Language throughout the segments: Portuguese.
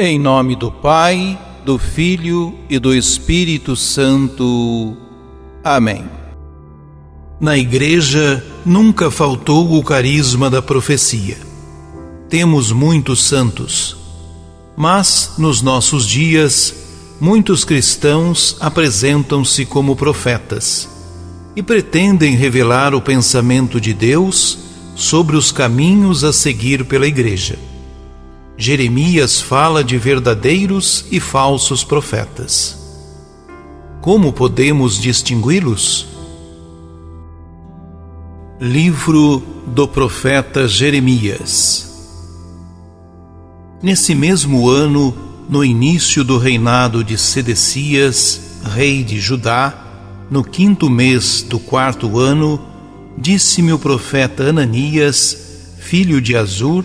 Em nome do Pai, do Filho e do Espírito Santo. Amém. Na Igreja nunca faltou o carisma da profecia. Temos muitos santos, mas nos nossos dias, muitos cristãos apresentam-se como profetas e pretendem revelar o pensamento de Deus sobre os caminhos a seguir pela Igreja. Jeremias fala de verdadeiros e falsos profetas. Como podemos distingui-los? Livro do profeta Jeremias. Nesse mesmo ano, no início do reinado de Sedecias, rei de Judá, no 5º mês do 4º ano, disse-me o profeta Ananias, filho de Azur,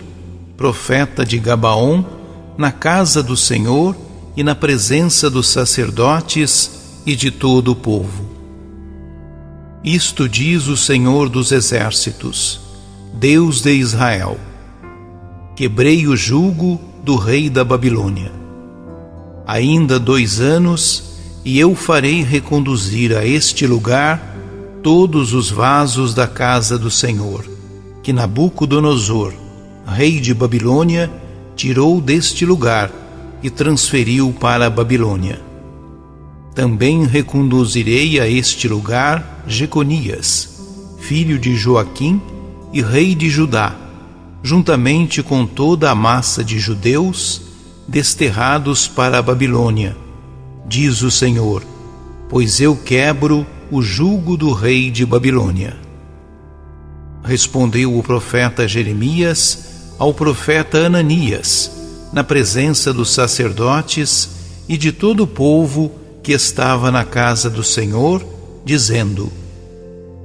profeta de Gabaon, na casa do Senhor e na presença dos sacerdotes e de todo o povo. Isto diz o Senhor dos Exércitos, Deus de Israel: quebrei o jugo do rei da Babilônia. Ainda 2 anos, e eu farei reconduzir a este lugar todos os vasos da casa do Senhor, que Nabucodonosor, rei de Babilônia, tirou deste lugar e transferiu para a Babilônia. Também reconduzirei a este lugar Jeconias, filho de Joaquim e rei de Judá, juntamente com toda a massa de judeus desterrados para a Babilônia, diz o Senhor, pois eu quebro o jugo do rei de Babilônia. Respondeu o profeta Jeremias ao profeta Ananias, na presença dos sacerdotes e de todo o povo que estava na casa do Senhor, dizendo: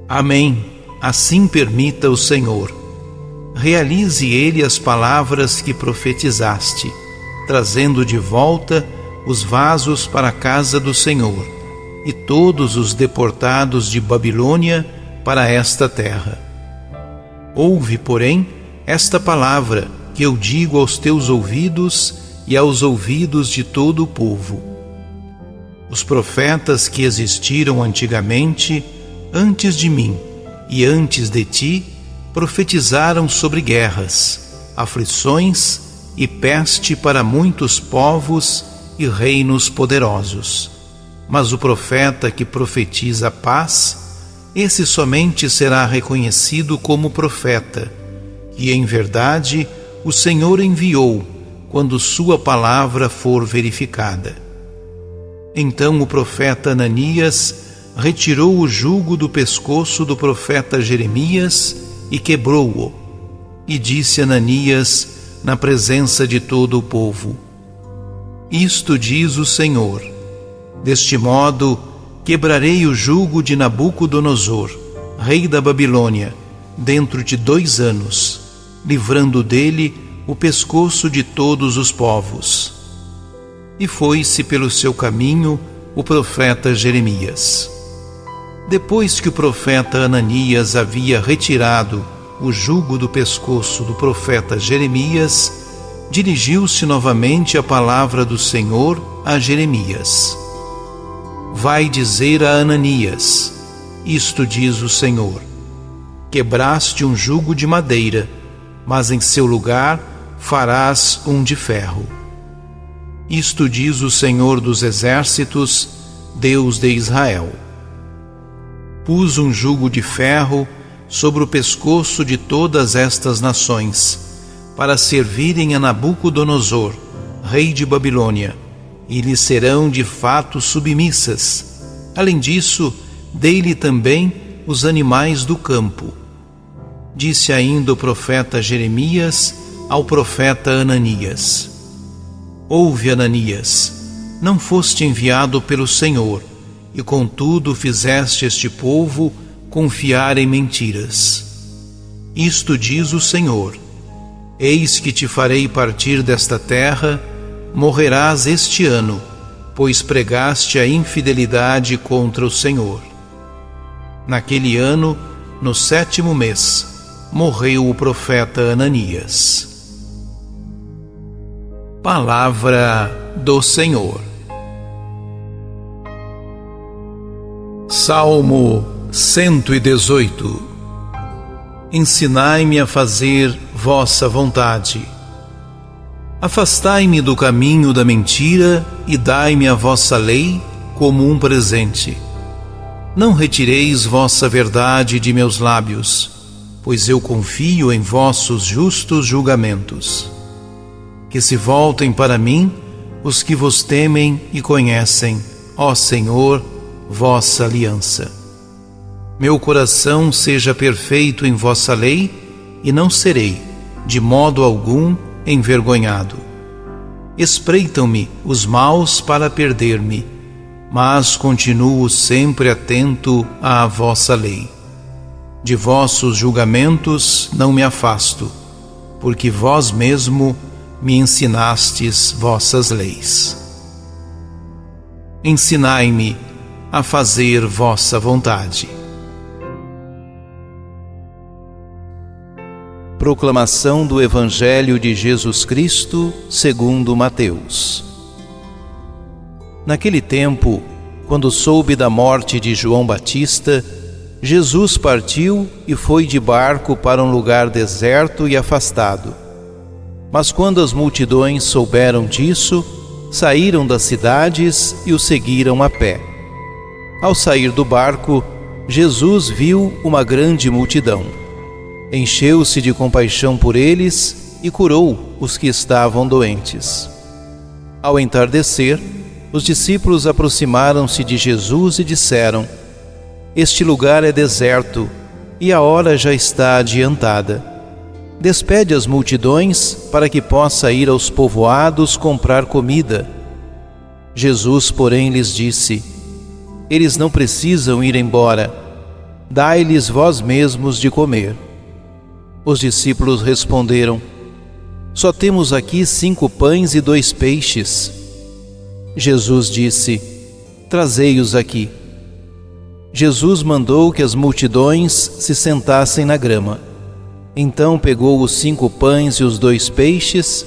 Amém, assim permita o Senhor. Realize ele as palavras que profetizaste, trazendo de volta os vasos para a casa do Senhor e todos os deportados de Babilônia para esta terra. Ouve, porém, esta palavra que eu digo aos teus ouvidos e aos ouvidos de todo o povo. Os profetas que existiram antigamente, antes de mim e antes de ti, profetizaram sobre guerras, aflições e peste para muitos povos e reinos poderosos. Mas o profeta que profetiza paz, esse somente será reconhecido como profeta, que em verdade o Senhor enviou quando sua palavra for verificada. Então o profeta Ananias retirou o jugo do pescoço do profeta Jeremias e quebrou-o. E disse Ananias na presença de todo o povo: Isto diz o Senhor: deste modo quebrarei o jugo de Nabucodonosor, rei da Babilônia, dentro de 2 anos, livrando dele o pescoço de todos os povos. E foi-se pelo seu caminho o profeta Jeremias. Depois que o profeta Ananias havia retirado o jugo do pescoço do profeta Jeremias, dirigiu-se novamente a palavra do Senhor a Jeremias: Vai dizer a Ananias: Isto diz o Senhor: Quebraste um jugo de madeira, mas em seu lugar farás um de ferro. Isto diz o Senhor dos Exércitos, Deus de Israel: Pus um jugo de ferro sobre o pescoço de todas estas nações, para servirem a Nabucodonosor, rei de Babilônia, e lhe serão de fato submissas. Além disso, dei-lhe também os animais do campo. Disse ainda o profeta Jeremias ao profeta Ananias: Ouve, Ananias, não foste enviado pelo Senhor, e contudo fizeste este povo confiar em mentiras. Isto diz o Senhor: Eis que te farei partir desta terra, morrerás este ano, pois pregaste a infidelidade contra o Senhor. Naquele ano, no 7º mês, morreu o profeta Ananias. Palavra do Senhor. Salmo 118. Ensinai-me a fazer vossa vontade. Afastai-me do caminho da mentira e dai-me a vossa lei como um presente. Não retireis vossa verdade de meus lábios, pois eu confio em vossos justos julgamentos. Que se voltem para mim os que vos temem e conhecem, ó Senhor, vossa aliança. Meu coração seja perfeito em vossa lei, e não serei, de modo algum, envergonhado. Espreitam-me os maus para perder-me, mas continuo sempre atento à vossa lei. De vossos julgamentos não me afasto, porque vós mesmo me ensinastes vossas leis. Ensinai-me a fazer vossa vontade. Proclamação do Evangelho de Jesus Cristo segundo Mateus. Naquele tempo, quando soube da morte de João Batista, Jesus partiu e foi de barco para um lugar deserto e afastado. Mas quando as multidões souberam disso, saíram das cidades e o seguiram a pé. Ao sair do barco, Jesus viu uma grande multidão. Encheu-se de compaixão por eles e curou os que estavam doentes. Ao entardecer, os discípulos aproximaram-se de Jesus e disseram: Este lugar é deserto e a hora já está adiantada. Despede as multidões para que possa ir aos povoados comprar comida. Jesus, porém, lhes disse: Eles não precisam ir embora. Dai-lhes vós mesmos de comer. Os discípulos responderam: Só temos aqui 5 pães e 2 peixes. Jesus disse: Trazei-os aqui. Jesus mandou que as multidões se sentassem na grama. Então pegou os 5 pães e os 2 peixes,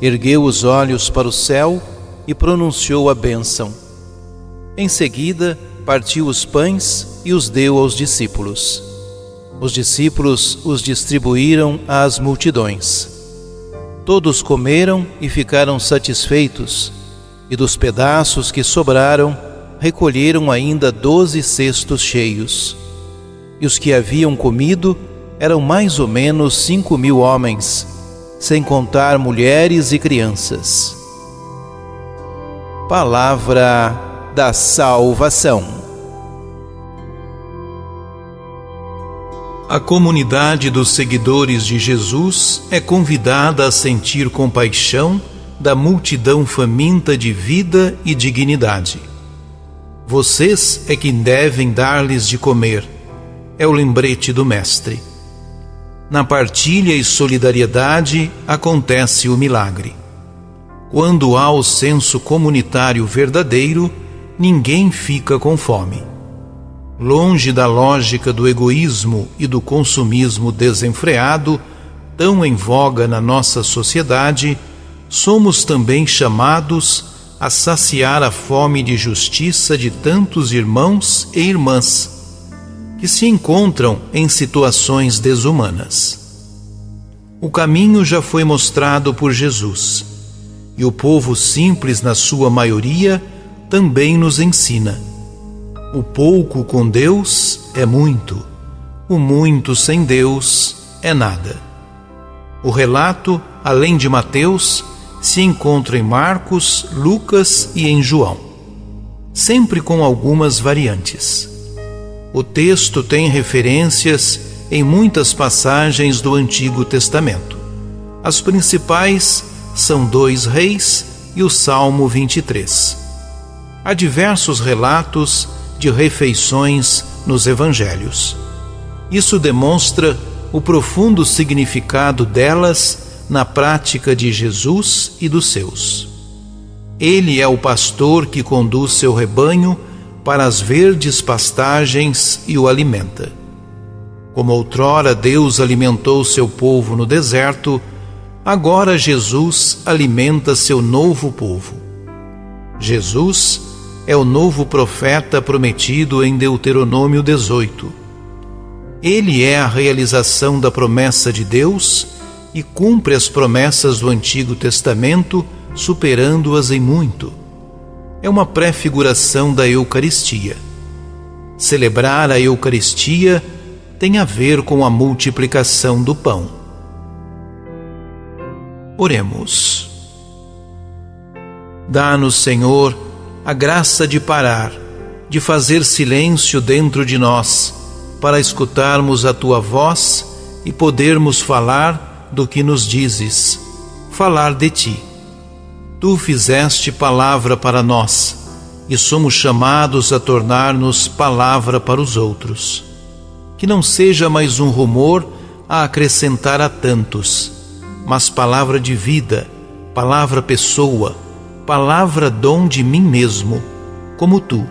ergueu os olhos para o céu e pronunciou a bênção. Em seguida, partiu os pães e os deu aos discípulos. Os discípulos os distribuíram às multidões. Todos comeram e ficaram satisfeitos, e dos pedaços que sobraram, recolheram ainda 12 cestos cheios. E os que haviam comido eram mais ou menos 5.000 homens, sem contar mulheres e crianças. Palavra da salvação. A comunidade dos seguidores de Jesus é convidada a sentir compaixão da multidão faminta de vida e dignidade. Vocês é quem devem dar-lhes de comer, é o lembrete do Mestre. Na partilha e solidariedade acontece o milagre. Quando há o senso comunitário verdadeiro, ninguém fica com fome. Longe da lógica do egoísmo e do consumismo desenfreado, tão em voga na nossa sociedade, somos também chamados a saciar a fome de justiça de tantos irmãos e irmãs que se encontram em situações desumanas. O caminho já foi mostrado por Jesus, e o povo simples, na sua maioria, também nos ensina. O pouco com Deus é muito, o muito sem Deus é nada. O relato, além de Mateus, se encontra em Marcos, Lucas e em João, sempre com algumas variantes. O texto tem referências em muitas passagens do Antigo Testamento. As principais são 2 Reis e o Salmo 23. Há diversos relatos de refeições nos Evangelhos. Isso demonstra o profundo significado delas na prática de Jesus e dos seus. Ele é o pastor que conduz seu rebanho para as verdes pastagens e o alimenta. Como outrora Deus alimentou seu povo no deserto, agora Jesus alimenta seu novo povo. Jesus é o novo profeta prometido em Deuteronômio 18. Ele é a realização da promessa de Deus e cumpre as promessas do Antigo Testamento, superando-as em muito. É uma prefiguração da Eucaristia. Celebrar a Eucaristia tem a ver com a multiplicação do pão. Oremos. Dá-nos, Senhor, a graça de parar, de fazer silêncio dentro de nós, para escutarmos a Tua voz e podermos falar do que nos dizes, falar de Ti. Tu fizeste palavra para nós e somos chamados a tornar-nos palavra para os outros. Que não seja mais um rumor a acrescentar a tantos, mas palavra de vida, palavra pessoa, palavra dom de mim mesmo, como Tu.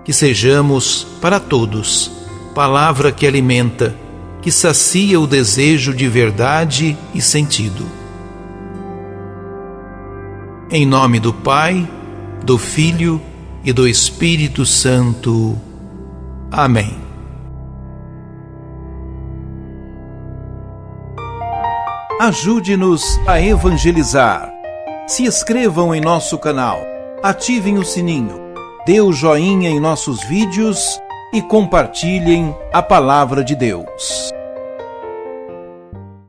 Que sejamos, para todos, palavra que alimenta, que sacia o desejo de verdade e sentido. Em nome do Pai, do Filho e do Espírito Santo. Amém. Ajude-nos a evangelizar. Se inscrevam em nosso canal, ativem o sininho, dê o joinha em nossos vídeos e compartilhem a palavra de Deus.